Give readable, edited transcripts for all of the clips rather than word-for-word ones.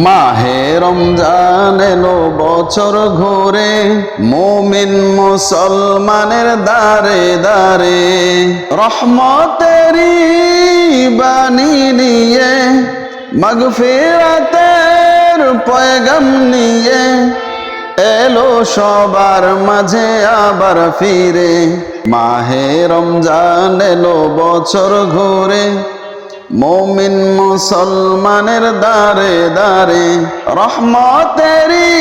মাহে রমজান এলো বছর ঘুরে, মুমিন মুসলমানের দারে দারে রহমতেরি বাণী নিয়ে, মাগফিরাতের পয়গাম নিয়ে এলো সবার মাঝে আবার ফিরে। মাহে রমজান এলো বছর ঘুরে, মুমিন মুসলমানের দারে দারে রহমতেরি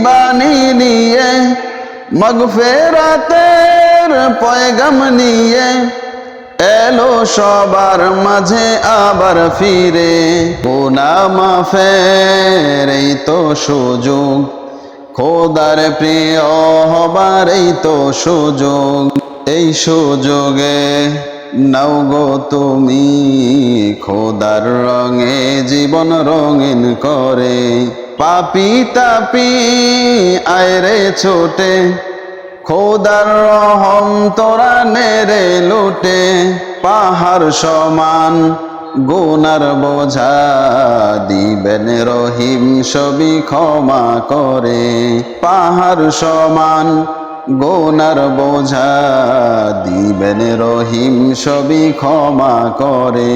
বাণী নিয়ে, মাগফিরাতের পয়গাম নিয়ে এলো সবার মাঝে আবার ফিরে। গুনাহ মাফের এই তো সুযোগ, খোদার প্রিয় হবার এই তো সুযোগ। এই সুযোগে নাও গো তুমি খোদার রঙে জীবন রঙিন করে। পাপি তাপি আয়রে ছোটে, খোদার রহম তোরা নেরে লুটে। পাহাড় সমান গুনার বোঝা দিবেন রহিম সবই ক্ষমা করে। পাহাড় সমান গুনার বোঝা দিবেন রহিম সবই ক্ষমা করে।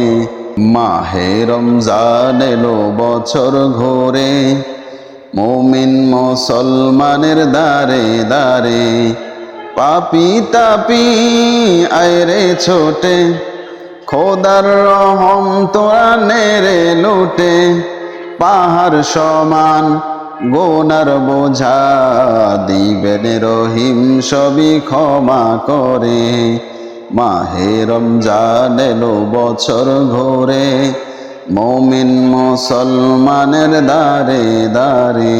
মাহে রমজান এলো বছর ঘুরে, মুমিন মুসলমানের দারে দারে পাপি তাপি আয়রে ছোটে, খোদার রহম তোরা নেরে লুটে। পাহাড় সমান গুনার বোঝা দিবেন রহিম সবই ক্ষমা করে। মাহে রমজান এলো বছর ঘুরে, মুমিন মুসলমানের দারে দারে।